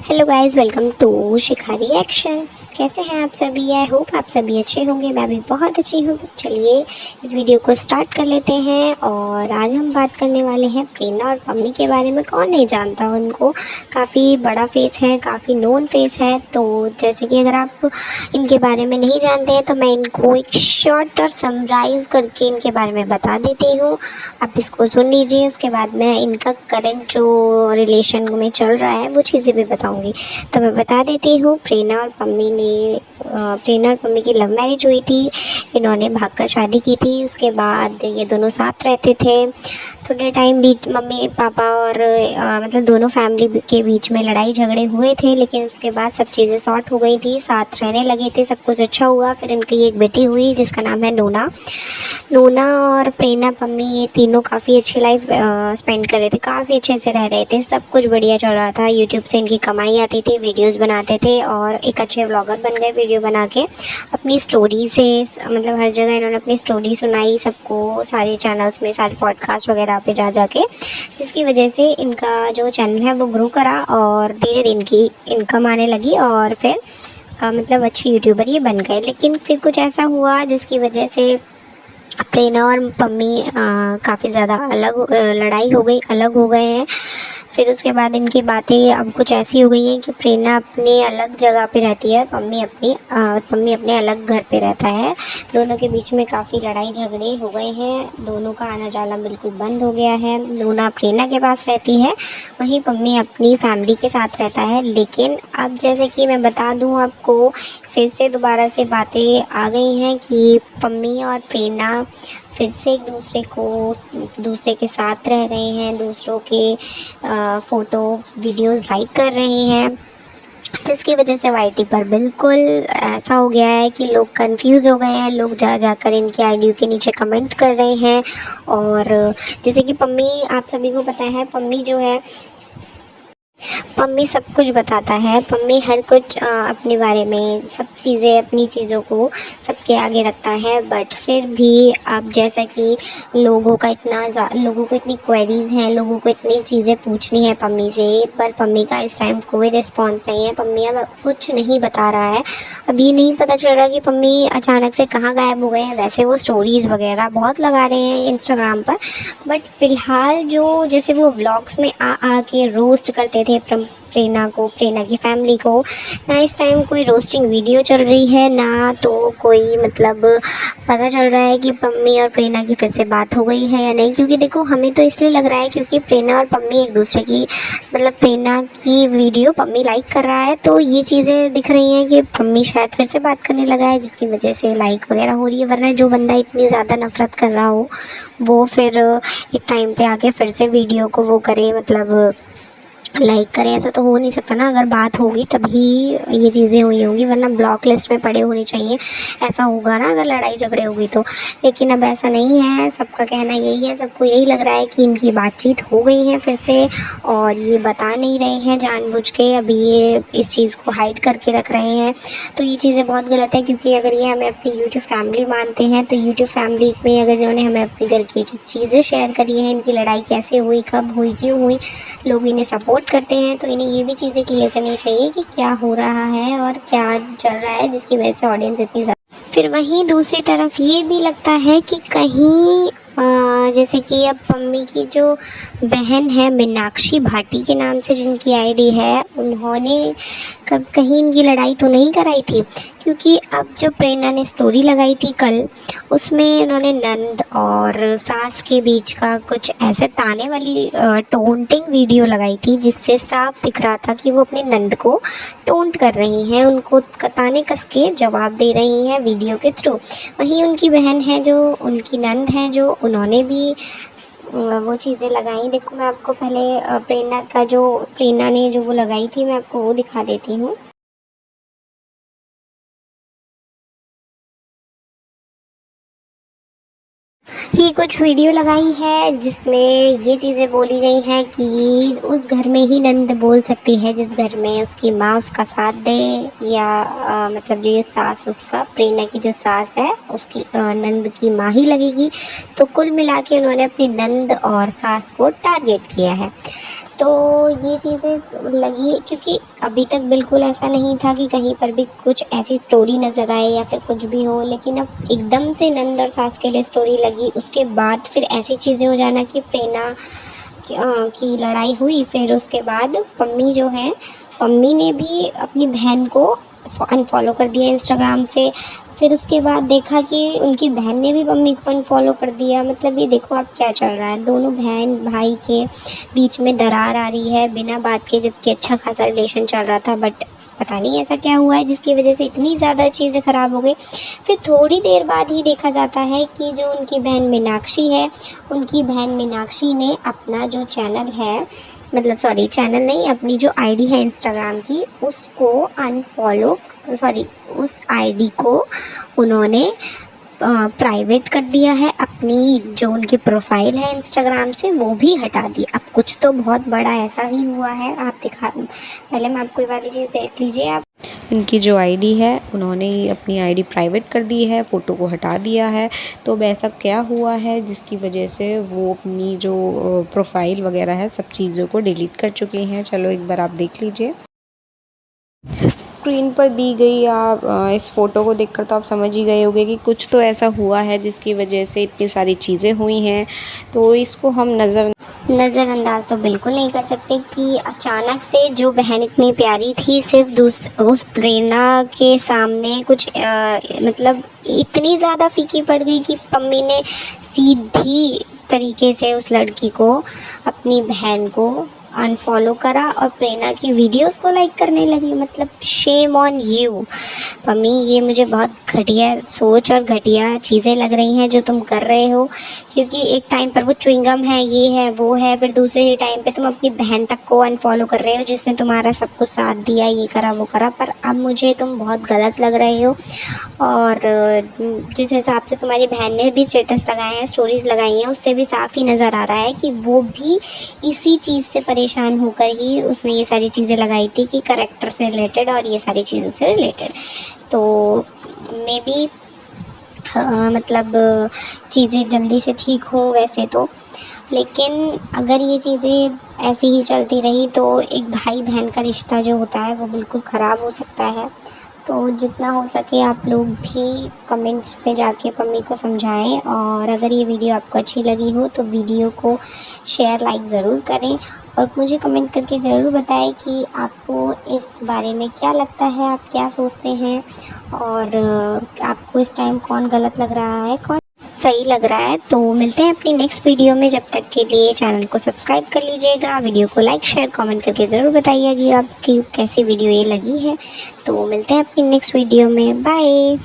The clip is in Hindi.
Hello guys, welcome to Shikari action. कैसे हैं आप सभी? आई होप आप सभी अच्छे होंगे। मैं भी बहुत अच्छी हूँ। तो चलिए इस वीडियो को स्टार्ट कर लेते हैं। और आज हम बात करने वाले हैं प्रेरणा और पम्मी के बारे में। कौन नहीं जानता उनको, काफ़ी बड़ा फेस है, काफ़ी नोन फेस है। तो जैसे कि अगर आप इनके बारे में नहीं जानते हैं तो मैं इनको एक शॉर्ट और समराइज़ करके इनके बारे में बता देती हूँ। आप इसको सुन लीजिए, उसके बाद मैं इनका करंट जो रिलेशन में चल रहा है वो चीज़ें भी बताऊंगी। तो मैं बता देती हूँ, प्रेरणा और पम्मी की लव मैरिज हुई थी। इन्होंने भागकर शादी की थी। उसके बाद ये दोनों साथ रहते थे। थोड़े टाइम बीच मम्मी पापा और मतलब दोनों फैमिली के बीच में लड़ाई झगड़े हुए थे, लेकिन उसके बाद सब चीज़ें सॉर्ट हो गई थी, साथ रहने लगे थे, सब कुछ अच्छा हुआ। फिर इनकी एक बेटी हुई जिसका नाम है नोना। नोना और प्रेरणा पम्मी ये तीनों काफ़ी अच्छी लाइफ स्पेंड कर रहे थे, काफ़ी अच्छे से रह रहे थे, सब कुछ बढ़िया चल रहा था। यूट्यूब से इनकी कमाई आती थी, वीडियोस बनाते थे और एक अच्छे व्लॉगर बन गए। वीडियो बना के अपनी स्टोरी से मतलब हर जगह इन्होंने अपनी स्टोरी सुनाई सबको, सारे चैनल्स में, सारे पॉडकास्ट वगैरह पे जा जा के, जिसकी वजह से इनका जो चैनल है वो ग्रो करा और धीरे धीरे इनकी इनकम आने लगी और फिर मतलब अच्छी यूट्यूबर ये बन गए। लेकिन फिर कुछ ऐसा हुआ जिसकी वजह से प्रेरणा और पम्मी काफ़ी ज़्यादा लड़ाई हो गई, अलग हो गए हैं। फिर उसके बाद इनकी बातें अब कुछ ऐसी हो गई हैं कि प्रेरणा अपनी अलग जगह पे रहती है, पम्मी अपने अलग घर पे रहता है। दोनों के बीच में काफ़ी लड़ाई झगड़े हो गए हैं, दोनों का आना जाना बिल्कुल बंद हो गया है। नोना प्रेरणा के पास रहती है, वहीं पम्मी अपनी फैमिली के साथ रहता है। लेकिन अब जैसे कि मैं बता दूं आपको, फिर से दोबारा से बातें आ गई हैं कि पम्मी और प्रेरणा फिर से एक दूसरे के साथ रह रहे हैं, दूसरों के फ़ोटो वीडियोस लाइक कर रहे हैं, जिसकी वजह से वाईटी पर बिल्कुल ऐसा हो गया है कि लोग कंफ्यूज हो गए हैं। लोग जा जाकर इनके आईडी के नीचे कमेंट कर रहे हैं। और जैसे कि पम्मी, आप सभी को पता है, पम्मी जो है, पम्मी सब कुछ बताता है। पम्मी हर कुछ अपने बारे में, सब चीज़ें, अपनी चीज़ों को सबके आगे रखता है। बट फिर भी अब जैसा कि लोगों को इतनी क्वेरीज हैं, लोगों को इतनी चीज़ें पूछनी है पम्मी से, पर पम्मी का इस टाइम कोई रिस्पॉन्स नहीं है। पम्मी अब कुछ नहीं बता रहा है। अब ये नहीं पता चल रहा कि पम्मी अचानक से कहाँ गायब हो गए हैं। वैसे वो स्टोरीज़ वगैरह बहुत लगा रहे हैं इंस्टाग्राम पर, बट फ़िलहाल जो जैसे वो व्लॉग्स में आ आ के रोस्ट करते थे प्रेरणा को, प्रेरणा की फैमिली को, ना इस टाइम कोई रोस्टिंग वीडियो चल रही है, ना तो कोई मतलब पता चल रहा है कि पम्मी और प्रेरणा की फिर से बात हो गई है या नहीं। क्योंकि देखो, हमें तो इसलिए लग रहा है क्योंकि प्रेरणा और पम्मी एक दूसरे की, मतलब प्रेरणा की वीडियो पम्मी लाइक कर रहा है, तो ये चीज़ें दिख रही हैं कि पम्मी शायद फिर से बात करने लगा है, जिसकी वजह से लाइक वगैरह हो रही है। वरना जो बंदा इतनी ज़्यादा नफरत कर रहा हो वो फिर एक टाइम पे आके फिर से वीडियो को वो करे, मतलब लाइक करें, ऐसा तो हो नहीं सकता ना। अगर बात होगी तभी ये चीज़ें हुई होंगी, वरना ब्लॉक लिस्ट में पड़े होने चाहिए। ऐसा होगा ना अगर लड़ाई झगड़े होगी तो। लेकिन अब ऐसा नहीं है, सबका कहना यही है, सबको यही लग रहा है कि इनकी बातचीत हो गई है फिर से, और ये बता नहीं रहे हैं जानबूझ के। अभी ये इस चीज़ को हाइड करके रख रहे हैं, तो ये चीज़ें बहुत गलत है। क्योंकि अगर ये हमें अपनी यूट्यूब फैमिली मानते हैं, तो यूट्यूब फैमिली में अगर इन्होंने हमें अपने घर की एक चीज़ें शेयर करी हैं, इनकी लड़ाई कैसे हुई, कब हुई, क्यों हुई, लोग इन्हें सपोर्ट करते हैं, तो इन्हें ये भी चीज़ें क्लियर करनी चाहिए कि क्या हो रहा है और क्या चल रहा है, जिसकी वजह से ऑडियंस इतनी ज़्यादा। फिर वहीं दूसरी तरफ ये भी लगता है कि कहीं जैसे कि अब पम्मी की जो बहन है मीनाक्षी भाटी के नाम से जिनकी आईडी है, उन्होंने कब कहीं इनकी लड़ाई तो नहीं कराई थी। क्योंकि अब जो प्रेरणा ने स्टोरी लगाई थी कल, उसमें उन्होंने नंद और सास के बीच का कुछ ऐसे ताने वाली टोंटिंग वीडियो लगाई थी, जिससे साफ दिख रहा था कि वो अपने नंद को टोंट कर रही हैं, उनको ताने कस के जवाब दे रही हैं वीडियो के थ्रू। वहीं उनकी बहन है, जो उनकी नंद है, जो उन्होंने भी वो चीज़ें लगाई। देखो, मैं आपको पहले प्रेरणा ने जो वो लगाई थी, मैं आपको वो दिखा देती हूँ। ये कुछ वीडियो लगाई है जिसमें ये चीज़ें बोली गई हैं कि उस घर में ही नंद बोल सकती है जिस घर में उसकी माँ उसका साथ दे, या मतलब जो ये सास, उसका प्रेरणा की जो सास है उसकी नंद की माँ ही लगेगी। तो कुल मिला के उन्होंने अपनी नंद और सास को टारगेट किया है। तो ये चीज़ें लगी, क्योंकि अभी तक बिल्कुल ऐसा नहीं था कि कहीं पर भी कुछ ऐसी स्टोरी नज़र आए या फिर कुछ भी हो, लेकिन अब एकदम से नंद और सास के लिए स्टोरी लगी, उसके बाद फिर ऐसी चीज़ें हो जाना कि प्रेरणा की लड़ाई हुई। फिर उसके बाद पम्मी जो है, पम्मी ने भी अपनी बहन को अनफॉलो कर दिया इंस्टाग्राम से। फिर उसके बाद देखा कि उनकी बहन ने भी मम्मी को अनफॉलो कर दिया। मतलब ये देखो अब क्या चल रहा है, दोनों बहन भाई के बीच में दरार आ रही है बिना बात के, जबकि अच्छा खासा रिलेशन चल रहा था। बट पता नहीं ऐसा क्या हुआ है जिसकी वजह से इतनी ज़्यादा चीज़ें ख़राब हो गई। फिर थोड़ी देर बाद ही देखा जाता है कि जो उनकी बहन मीनाक्षी है, उनकी बहन मीनाक्षी ने अपना जो चैनल है, मतलब सॉरी चैनल नहीं, अपनी जो आईडी है इंस्टाग्राम की, उसको अनफॉलो, सॉरी उस आईडी को उन्होंने प्राइवेट कर दिया है। अपनी जो उनकी प्रोफाइल है इंस्टाग्राम से वो भी हटा दी। अब कुछ तो बहुत बड़ा ऐसा ही हुआ है। आप दिखा, पहले मैं आपको ये वाली चीज़ देख लीजिए आप। इनकी जो आईडी है उन्होंने अपनी आईडी प्राइवेट कर दी है, फ़ोटो को हटा दिया है। तो अब ऐसा क्या हुआ है जिसकी वजह से वो अपनी जो प्रोफाइल वगैरह है सब चीज़ों को डिलीट कर चुके हैं। चलो एक बार आप देख लीजिए। स्क्रीन पर दी गई आप इस फ़ोटो को देखकर तो आप समझ ही गए होंगे कि कुछ तो ऐसा हुआ है जिसकी वजह से इतनी सारी चीज़ें हुई हैं। तो इसको हम नज़रअंदाज तो बिल्कुल नहीं कर सकते कि अचानक से जो बहन इतनी प्यारी थी, सिर्फ उस प्रेरणा के सामने कुछ मतलब इतनी ज़्यादा फीकी पड़ गई कि पम्मी ने सीधी तरीके से उस लड़की को, अपनी बहन को अनफॉलो करा और प्रेरणा की वीडियोस को लाइक करने लगी। मतलब शेम ऑन यू पम्मी, ये मुझे बहुत घटिया सोच और घटिया चीज़ें लग रही हैं जो तुम कर रहे हो। क्योंकि एक टाइम पर वो च्युइंगम है, ये है, वो है, फिर दूसरे ही टाइम पे तुम अपनी बहन तक को अनफॉलो कर रहे हो जिसने तुम्हारा सब कुछ साथ दिया, ये करा वो करा। पर अब मुझे तुम बहुत गलत लग रहे हो। और जिस हिसाब से तुम्हारी बहन ने भी स्टेटस लगाए हैं, स्टोरीज़ लगाई हैं, उससे भी साफ़ ही नज़र आ रहा है कि वो भी इसी चीज़ से परेशान होकर ही उसने ये सारी चीज़ें लगाई थी कि करैक्टर से रिलेटेड और ये सारी चीज़ों से रिलेटेड। तो मे बी मतलब चीज़ें जल्दी से ठीक हो वैसे तो, लेकिन अगर ये चीज़ें ऐसी ही चलती रही तो एक भाई बहन का रिश्ता जो होता है वो बिल्कुल ख़राब हो सकता है। तो जितना हो सके आप लोग भी कमेंट्स पे जाके पम्मी को समझाएं। और अगर ये वीडियो आपको अच्छी लगी हो तो वीडियो को शेयर लाइक ज़रूर करें और मुझे कमेंट करके ज़रूर बताएं कि आपको इस बारे में क्या लगता है, आप क्या सोचते हैं और आपको इस टाइम कौन गलत लग रहा है, कौन सही लग रहा है। तो मिलते हैं अपनी नेक्स्ट वीडियो में। जब तक के लिए चैनल को सब्सक्राइब कर लीजिएगा, वीडियो को लाइक शेयर कमेंट करके ज़रूर बताइएगा कि आपकी कैसी वीडियो ये लगी है। तो मिलते हैं अपनी नेक्स्ट वीडियो में, बाय।